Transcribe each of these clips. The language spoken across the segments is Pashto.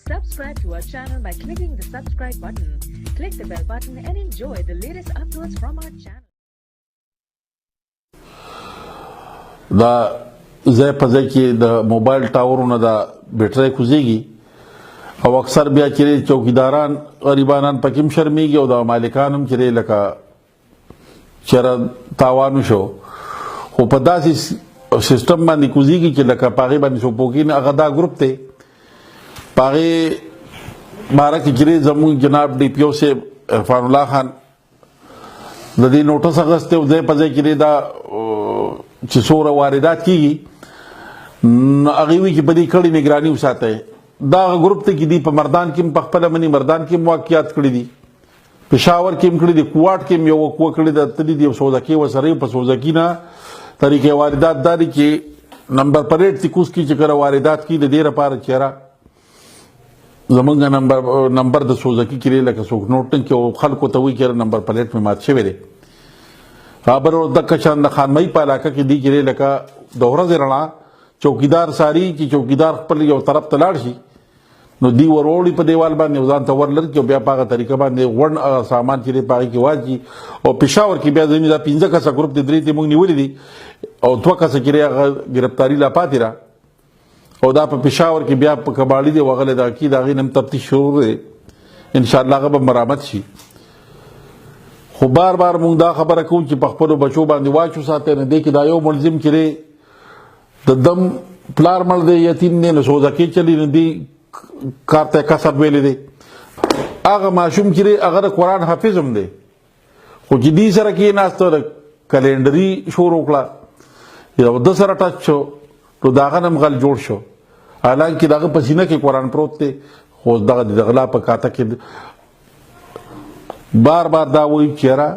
Subscribe to our channel by clicking the subscribe button. Click the bell button and enjoy the latest uploads from our channel. دا ځای په ځای کې د موبایل ټاورونه دا بیټرۍ کوزیږي او اکثر بیا چې چوکیداران غریبانان پکې هم شرمېږي او د مالکان هم چې لکه چېرې تاوان وشو خو په داسې سیسټم باندې کوزیږي چې لکه په هغې باندې څوک پوه کېږي نه هغه دا ګروپ دی په هغې باره کې چې زموږ جناب ډي پي او صاحب عرفان الله خان د دې نوټس اخیستی او ځای په ځای کې دا چې څومره واردات کېږي هغې وایي چې په دې کړې نګراني وساتئ دا هغه ګروپ دی چې دوی په مردان کې هم پخپله مني مردان کې هم واقعیات کړي دي پېښور کې هم کړي دي کوواټ کې هم یو وقوه کړې ده تللي دي او سوزکي ورسره په سوزکي نه طریقې واردات دا دي چې نمبر پلیټ دې کوز کړي چې کله واردات کړي د دې لپاره چېره زمونږ نمبر د سوزکي کې لکه څوک نوټ نه کړي او خلکو ته وایي چې نمبر پلیټ مې مات شوی دی خبر دغه شان د خانمۍ په علاقه کې دي چې لکه د ورځې رڼا چوکیدار ساري چې چوکیدار خپل یو طرف ته لاړ شي نو دی وروړي په دیوال باندې ځان ته ورلر کې بیا په هغه طریقه باندې غونډ سامان چې دی په هغې کې واچي او پېښور کې بیا زموږ دا 15 کسه ګروپ دی 3 موږ نیولي دي او 2 کسه چې دی هغه ګرفتاري لا پاتې ده او دا په پېښور کې بیا په کباړي دی وغلی د هغې د هغې نه هم تفتیش شروع دی انشاءالله هغه به مرامت شي خو بار بار مونږ دا خبره کوو چې په خپلو بچو باندې واچ وساتئ نه دې کې دا یو ملزم چې دی د دم پلار مړ دی یتیم دی نو سوزکې چلي نه دی کار ته کسب ویلی دی هغه ماشوم چې دی هغه د قرآن حافظ هم دی خو چې دې سره کېناسته د کلینډري شروع کړه یو ده سره ټچ شو نو د هغه نه هم غل جوړ شو حالانکې د هغه په سینه کې قرآن پروت دی خو دغه د غلا په کاته کې بار بار دا وایي چېره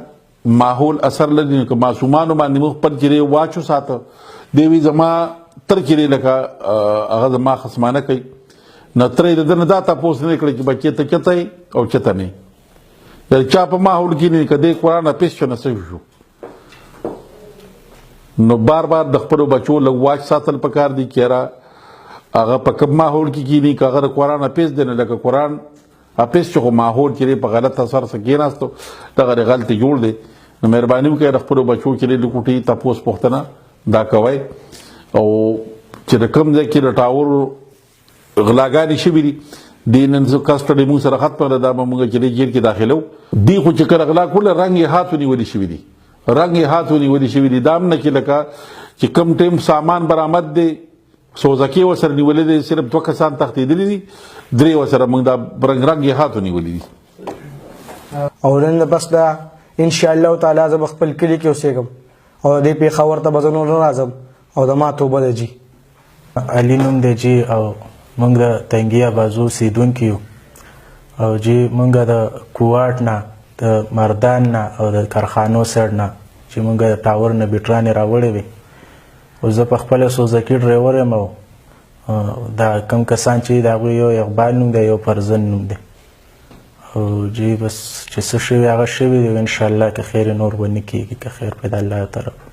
ماحول اثر لري نو که معصومانو باندې موږ خپل چې دی واچ وساته دی وایي زما تر چې دی لکه هغه زما خصمانه کوي نه تره یې د ده نه دا تپوس نه کړی چې بچې ته چته یې او چته نه یې چا په ماحول کې نه که دی قرآن حافظ شو نه څه شو نو بار بار د خپلو بچو لږ واچ ساتل پکار دي چېره هغه په کوم ماحول کې کښېني که هغه د قرآن حافظ دی نه لکه قرآن حافظ چې خو ماحول چې دی په غلط اثر سره کېناستو دغه غلطې جوړ دی نو مهرباني وکړئ د خپلو بچو چې دی لکوټي تپوس پوښتنه دا کوئ او چې د کوم ځای کې د ټاور غلاګانې شوي دي دې نن کسټډي موږ سره ختمه ده دا به موږ چې دی جیل کې داخلو دي خو چې کله غلا کړله رنګ یې هات ونیولي شوي دي رنګ یې هات ونیولي شوي دي دا هم نه چې لکه چې کوم ټیم سامان برآمد دی سوزکې ورسره نیولې دی صرف 2 کسان تښتېدلي دي 3 ورسره موږ دا رنګ یې هات ونیولي دي او نن بس دا انشاءالله تعالی زه به خپل کلي کې اوسېږم او دې پېښور ته به زه نور نه راځم او د ما توبه ده جي علي نوم دی جي او موږ د تنګیا بازو اوسېدونکي یو او جي موږ د کوواټ نه د مردان نه او د کارخانو سایډ نه چې موږ د ټاور نه بیټرانې راوړې وې او زه په خپله سوزکي ډرایور یم او دا کوم کسان چې د هغوی یو اقبال نوم دی یو فرزن نوم دی او جي بس چې څه شوي هغه شوي دی انشاءالله که خیر نور به نه کېږي که خیر پیدا الله طرف